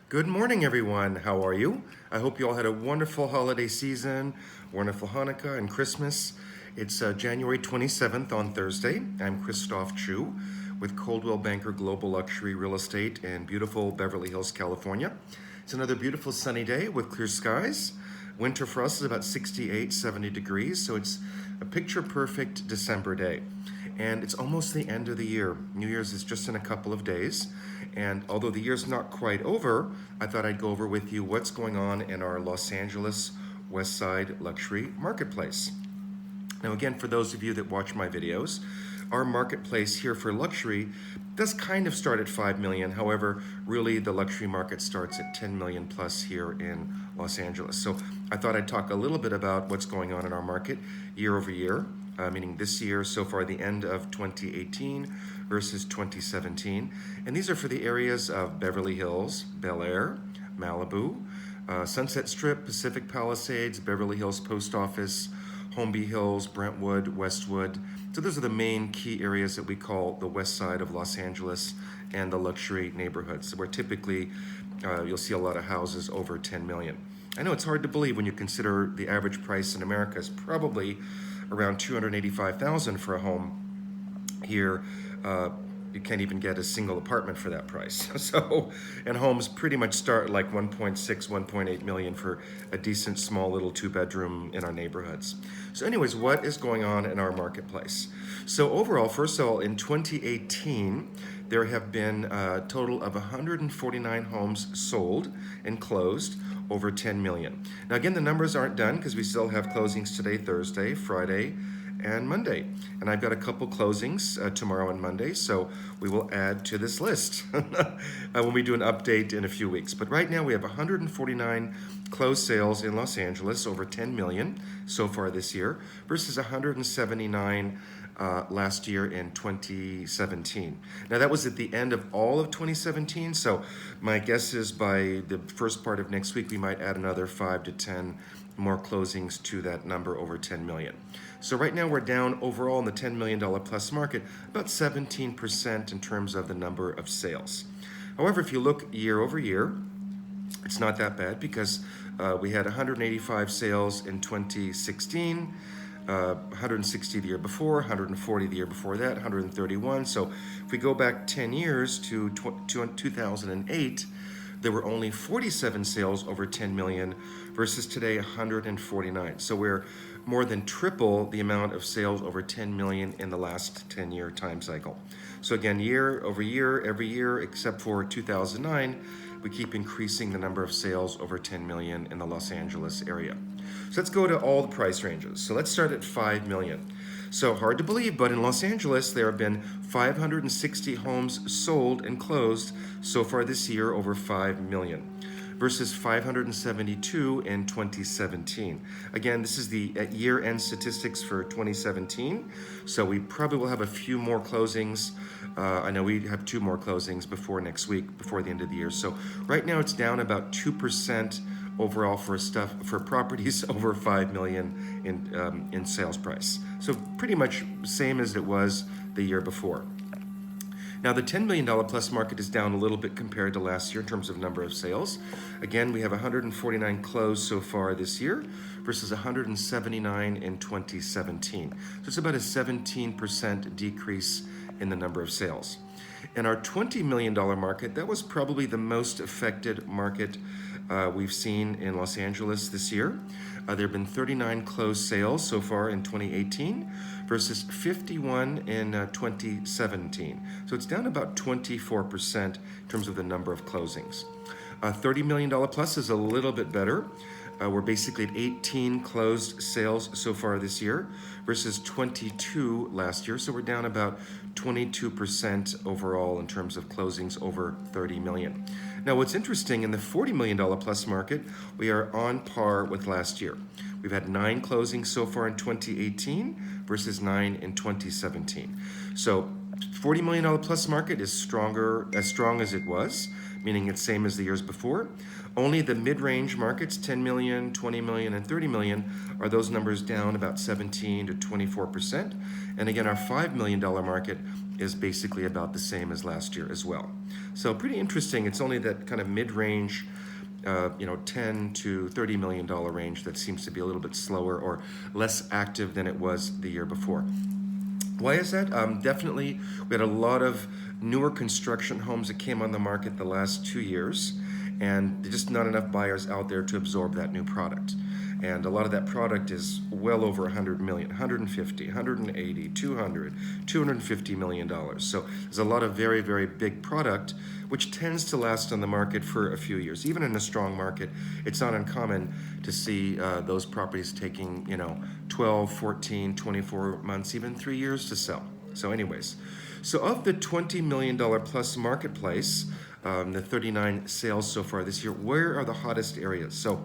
Good morning, everyone. How are you? I hope you all had a wonderful holiday season, wonderful Hanukkah and Christmas. It's January 27th on Thursday. I'm Christophe Choo with Coldwell Banker Global Luxury Real Estate in beautiful Beverly Hills, California. It's another beautiful sunny day with clear skies. Winter for us is about 68, 70 degrees, so it's a picture perfect December day. And it's almost the end of the year. New Year's is just in a couple of days. And although the year's not quite over, I thought I'd go over with you what's going on in our Los Angeles West Side luxury marketplace. Now, again, for those of you that watch my videos, our marketplace here for luxury does kind of start at 5 million. However, really the luxury market starts at 10 million plus here in Los Angeles. So I thought I'd talk a little bit about what's going on in our market year over year, meaning this year so far, the end of 2018 versus 2017. And these are for the areas of Beverly Hills, Bel Air, Malibu, Sunset Strip, Pacific Palisades, Beverly Hills Post Office, Holmby Hills, Brentwood, Westwood. So those are the main key areas that we call the west side of Los Angeles and the luxury neighborhoods, where typically you'll see a lot of houses over 10 million. I know it's hard to believe when you consider the average price in America is probably around $285,000 for a home. Here, you can't even get a single apartment for that price. So, and homes pretty much start like 1.6, 1.8 million for a decent small little 2-bedroom in our neighborhoods. So anyways, what is going on in our marketplace? So overall, first of all, in 2018, there have been a total of 149 homes sold and closed over 10 million. Now again, the numbers aren't done because we still have closings today, Thursday, Friday, and Monday. And I've got a couple closings tomorrow and Monday, so we will add to this list when we do an update in a few weeks. But right now we have 149 closed sales in Los Angeles, over 10 million so far this year, versus 179 last year in 2017. Now that was at the end of all of 2017, so my guess is by the first part of next week we might add another 5 to 10 more closings to that number over 10 million. So right now we're down overall in the $10 million plus market about 17% in terms of the number of sales. However, if you look year over year, it's not that bad because we had 185 sales in 2016, 160 the year before, 140 the year before that, 131. So if we go back 10 years to 2008, there were only 47 sales over 10 million versus today 149. So we're more than triple the amount of sales over 10 million in the last 10-year time cycle. So again, year over year, every year except for 2009, we keep increasing the number of sales over 10 million in the Los Angeles area. So let's go to all the price ranges. So let's start at 5 million. So hard to believe, but in Los Angeles, there have been 560 homes sold and closed so far this year over 5 million versus 572 in 2017. Again, this is the year-end statistics for 2017, so we probably will have a few more closings. I know we have 2 more closings before next week, before the end of the year. So right now it's down about 2% overall for properties over 5 million in sales price. So pretty much same as it was the year before. Now the $10 million plus market is down a little bit compared to last year in terms of number of sales. Again, we have 149 closed so far this year versus 179 in 2017. So it's about a 17% decrease in the number of sales. In our $20 million market, that was probably the most affected market we've seen in Los Angeles this year. There have been 39 closed sales so far in 2018 versus 51 in 2017. So it's down about 24% in terms of the number of closings. $30 million plus is a little bit better. We're basically at 18 closed sales so far this year versus 22 last year. So we're down about 22% overall in terms of closings over 30 million. Now what's interesting, in the $40 million plus market, we are on par with last year. We've had 9 closings so far in 2018 versus 9 in 2017. So $40 million plus market is as strong as it was. meaning it's same as the years before. Only the mid-range markets, 10 million, 20 million, and 30 million, are those numbers down about 17 to 24%. And again, our $5 million market is basically about the same as last year as well. So pretty interesting. It's only that kind of mid-range, 10 to $30 million range that seems to be a little bit slower or less active than it was the year before. Why is that? Definitely, we had a lot of newer construction homes that came on the market the last 2 years, and there's just not enough buyers out there to absorb that new product. And a lot of that product is well over 100 million, 150, 180, 200, 250 million dollars. So there's a lot of very, very big product, which tends to last on the market for a few years. Even in a strong market, it's not uncommon to see those properties taking, 12, 14, 24 months, even 3 years to sell. So anyways, so of the $20 million plus marketplace, the 39 sales so far this year, where are the hottest areas? So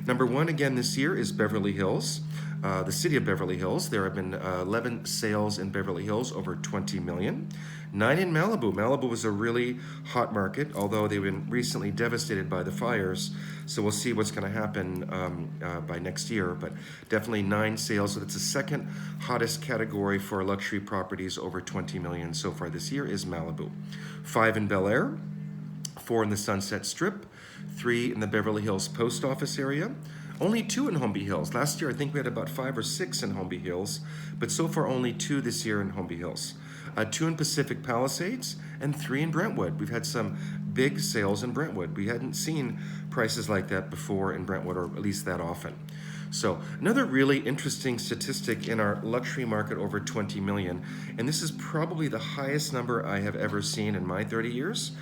number one again this year is Beverly Hills, the city of Beverly Hills. There have been 11 sales in Beverly Hills over 20 million. 9 in Malibu. Malibu was a really hot market, although they've been recently devastated by the fires. So we'll see what's going to happen by next year. But definitely 9 sales. So that's the second hottest category for luxury properties over 20 million so far this year is Malibu. 5 in Bel Air, 4 in the Sunset Strip, 3 in the Beverly Hills post office area. Only 2 in Holmby Hills. Last year, I think we had about 5 or 6 in Holmby Hills, but so far only 2 this year in Holmby Hills. 2 in Pacific Palisades and 3 in Brentwood. We've had some big sales in Brentwood. We hadn't seen prices like that before in Brentwood, or at least that often. So another really interesting statistic in our luxury market over 20 million, and this is probably the highest number I have ever seen in my 30 years.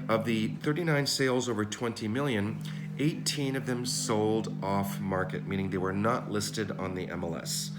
Of the 39 sales over 20 million, 18 of them sold off market, meaning they were not listed on the MLS.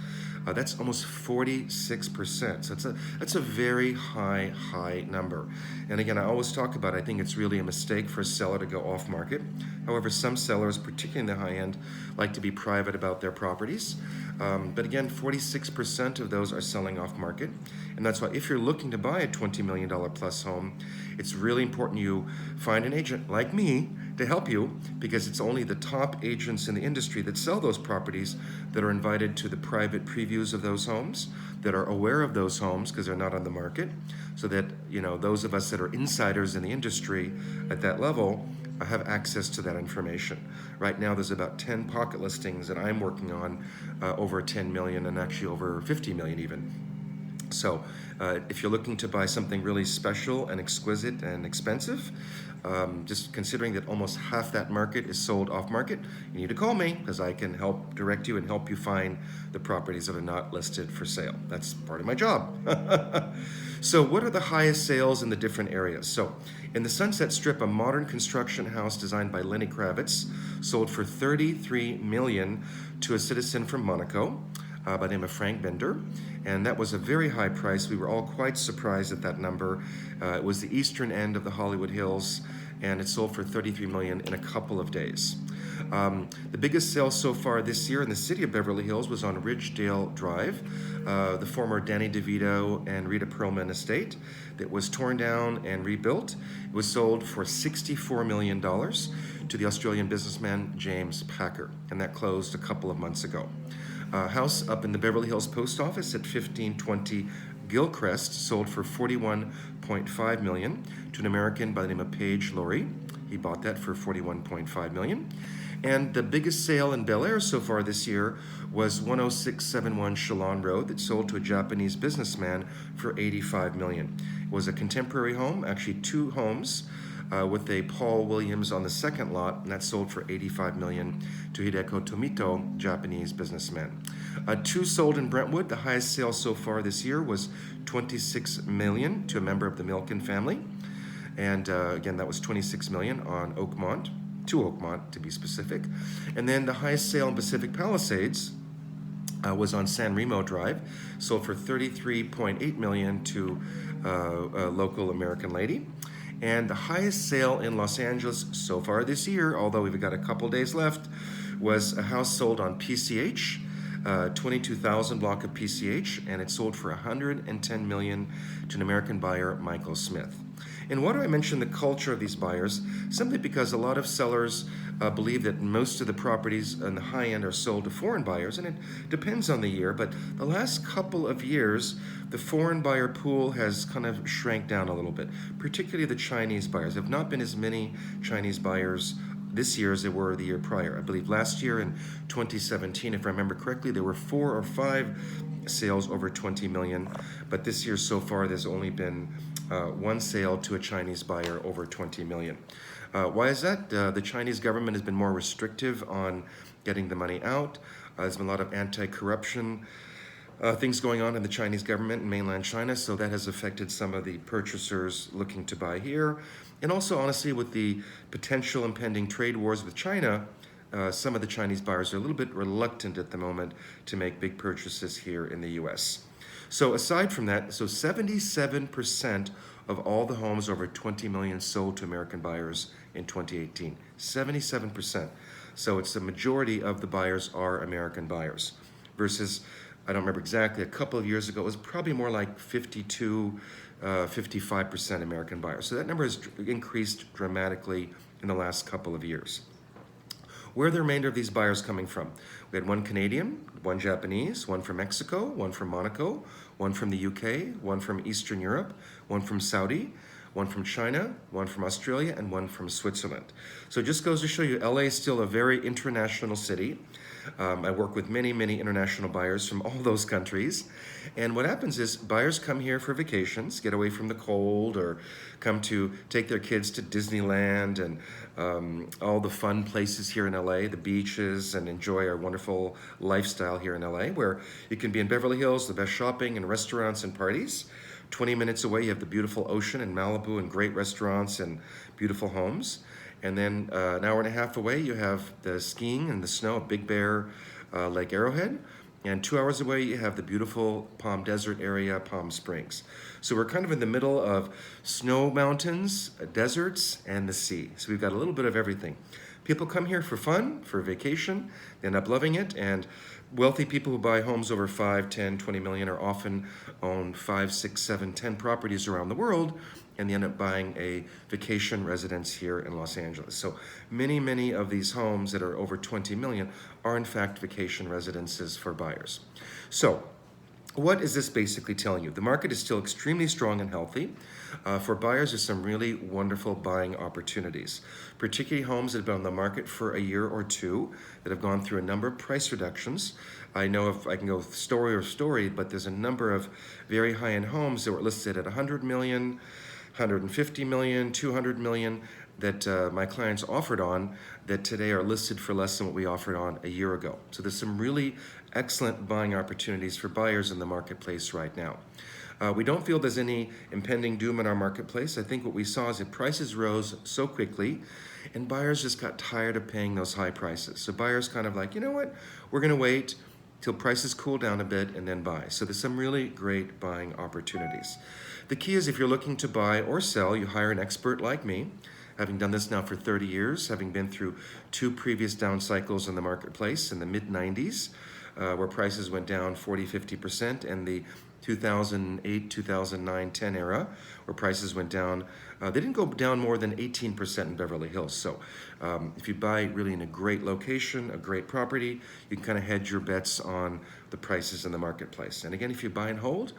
That's almost 46%. So that's a very high number. And again, I always talk about, I think it's really a mistake for a seller to go off market. However, some sellers, particularly in the high end, like to be private about their properties. But again, 46% of those are selling off market. And that's why if you're looking to buy a $20 million plus home, it's really important you find an agent like me to help you, because it's only the top agents in the industry that sell those properties that are invited to the private previews of those homes, that are aware of those homes because they're not on the market, so that those of us that are insiders in the industry at that level have access to that information. Right now there's about 10 pocket listings that I'm working on over 10 million and actually over 50 million even. So if you're looking to buy something really special and exquisite and expensive, just considering that almost half that market is sold off market, you need to call me, because I can help direct you and help you find the properties that are not listed for sale. That's part of my job. So what are the highest sales in the different areas? So in the Sunset Strip, a modern construction house designed by Lenny Kravitz sold for $33 million to a citizen from Monaco by the name of Frank Bender. And that was a very high price. We were all quite surprised at that number. It was the eastern end of the Hollywood Hills, and it sold for $33 million in a couple of days. The biggest sale so far this year in the city of Beverly Hills was on Ridgedale Drive, the former Danny DeVito and Rita Perlman estate that was torn down and rebuilt. It was sold for $64 million to the Australian businessman James Packer, and that closed a couple of months ago. House up in the Beverly Hills post office at 1520 Gilcrest sold for $41.5 million to an American by the name of Paige Laurie. He bought that for $41.5 million. And the biggest sale in Bel Air so far this year was 10671 Chalon Road that sold to a Japanese businessman for $85 million. It was a contemporary home, actually 2 homes, with a Paul Williams on the second lot, and that sold for $85 million to Hideko Tomito, Japanese businessman. 2 sold in Brentwood. The highest sale so far this year was $26 million to a member of the Milken family. And again, that was $26 million on Oakmont, to Oakmont to be specific. And then the highest sale in Pacific Palisades was on San Remo Drive, sold for $33.8 million to a local American lady. And the highest sale in Los Angeles so far this year, although we've got a couple days left, was a house sold on PCH, 22,000 block of PCH, and it sold for $110 million to an American buyer, Michael Smith. And why do I mention the culture of these buyers? Simply because a lot of sellers believe that most of the properties on the high end are sold to foreign buyers, and it depends on the year, but the last couple of years, the foreign buyer pool has kind of shrank down a little bit, particularly the Chinese buyers. There have not been as many Chinese buyers this year as there were the year prior. I believe last year in 2017, if I remember correctly, there were 4 or 5 sales over 20 million, but this year so far there's only been one sale to a Chinese buyer over 20 million. Why is that? The Chinese government has been more restrictive on getting the money out. There's been a lot of anti-corruption things going on in the Chinese government in mainland China, so that has affected some of the purchasers looking to buy here. And also, honestly, with the potential impending trade wars with China, some of the Chinese buyers are a little bit reluctant at the moment to make big purchases here in the US. So aside from that, so 77% of all the homes over 20 million sold to American buyers in 2018. 77%. So it's the majority of the buyers are American buyers versus, I don't remember exactly, a couple of years ago, it was probably more like 52, 55% American buyers. So that number has increased dramatically in the last couple of years. Where are the remainder of these buyers coming from? We had one Canadian, one Japanese, one from Mexico, one from Monaco, one from the UK, one from Eastern Europe, one from Saudi, one from China, one from Australia, and one from Switzerland. So it just goes to show you, LA is still a very international city. I work with many, many international buyers from all those countries. And what happens is buyers come here for vacations, get away from the cold, or come to take their kids to Disneyland and all the fun places here in LA, the beaches, and enjoy our wonderful lifestyle here in LA, where you can be in Beverly Hills, the best shopping and restaurants and parties. 20 minutes away, you have the beautiful ocean in Malibu and great restaurants and beautiful homes. And then an hour and a half away, you have the skiing and the snow at Big Bear, Lake Arrowhead. And 2 hours away, you have the beautiful Palm Desert area, Palm Springs. So we're kind of in the middle of snow mountains, deserts, and the sea. So we've got a little bit of everything. People come here for fun, for vacation, they end up loving it, and wealthy people who buy homes over 5, 10, 20 million are often own 5, 6, 7, 10 properties around the world, and they end up buying a vacation residence here in Los Angeles. So many, many of these homes that are over 20 million are in fact vacation residences for buyers. So what is this basically telling you? The market is still extremely strong and healthy. For buyers, there's some really wonderful buying opportunities, particularly homes that have been on the market for a year or two that have gone through a number of price reductions. I know if I can go story or story, but there's a number of very high-end homes that were listed at 100 million, 150 million, 200 million that my clients offered on that today are listed for less than what we offered on a year ago. So there's some really excellent buying opportunities for buyers in the marketplace right now. We don't feel there's any impending doom in our marketplace. I think what we saw is that prices rose so quickly and buyers just got tired of paying those high prices. So buyers kind of like, you know what, we're gonna wait till prices cool down a bit and then buy. So there's some really great buying opportunities. The key is if you're looking to buy or sell, you hire an expert like me, having done this now for 30 years, having been through 2 previous down cycles in the marketplace in the mid-90s, where prices went down 40, 50%, and the 2008, 2009, 10 era, where prices went down. They didn't go down more than 18% in Beverly Hills. So if you buy really in a great location, a great property, you can kind of hedge your bets on the prices in the marketplace. And again, if you buy and hold,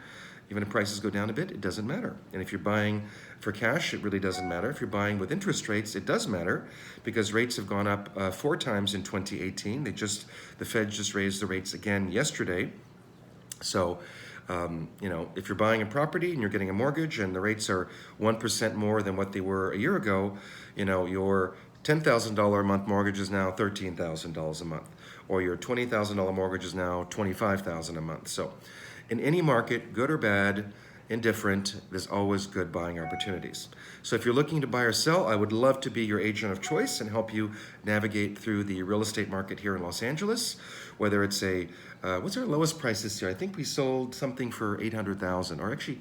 even if prices go down a bit, it doesn't matter. And if you're buying for cash, it really doesn't matter. If you're buying with interest rates, it does matter because rates have gone up 4 times in 2018. The Fed just raised the rates again yesterday. So, if you're buying a property and you're getting a mortgage and the rates are 1% more than what they were a year ago, your $10,000 a month mortgage is now $13,000 a month, or your $20,000 mortgage is now $25,000 a month. So in any market, good or bad, indifferent, there's always good buying opportunities. So if you're looking to buy or sell, I would love to be your agent of choice and help you navigate through the real estate market here in Los Angeles, whether it's what's our lowest price this year? I think we sold something for $800,000, or actually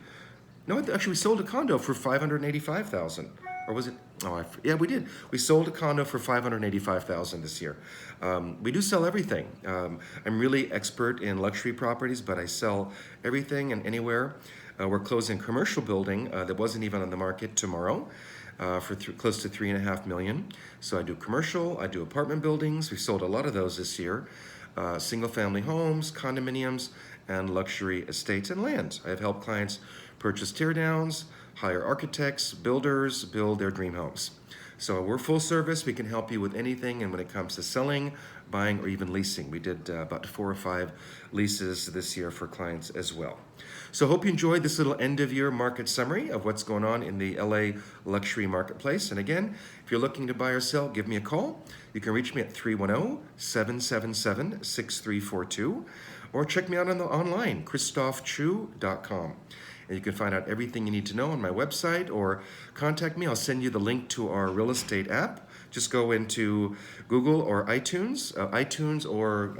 we sold a condo for $585,000, or was it? Yeah, we did. We sold a condo for $585,000 this year. We do sell everything. I'm really expert in luxury properties, but I sell everything and anywhere. We're closing a commercial building that wasn't even on the market tomorrow for close to $3.5 million. So I do commercial, I do apartment buildings. We've sold a lot of those this year. Single family homes, condominiums, and luxury estates and land. I have helped clients purchase teardowns, hire architects, builders, build their dream homes. So we're full service. We can help you with anything, and when it comes to selling, buying, or even leasing. We did about 4 or 5 leases this year for clients as well. So hope you enjoyed this little end of year market summary of what's going on in the LA luxury marketplace. And again, if you're looking to buy or sell, give me a call. You can reach me at 310-777-6342 or check me out on online, ChristopheChoo.com. And you can find out everything you need to know on my website or contact me. I'll send you the link to our real estate app. Just go into Google or iTunes, or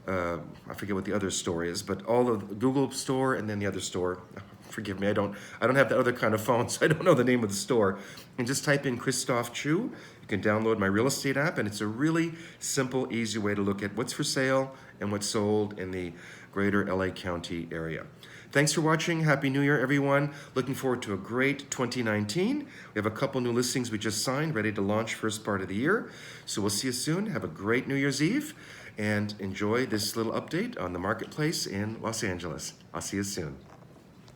I forget what the other store is, but all of the Google store and then the other store. Forgive me, I don't have that other kind of phone, so I don't know the name of the store. And just type in Christophe Choo. You can download my real estate app, and it's a really simple, easy way to look at what's for sale and what's sold in the greater LA County area. Thanks for watching. Happy New Year, everyone. Looking forward to a great 2019. We have a couple new listings we just signed, ready to launch first part of the year. So we'll see you soon. Have a great New Year's Eve, and enjoy this little update on the marketplace in Los Angeles. I'll see you soon.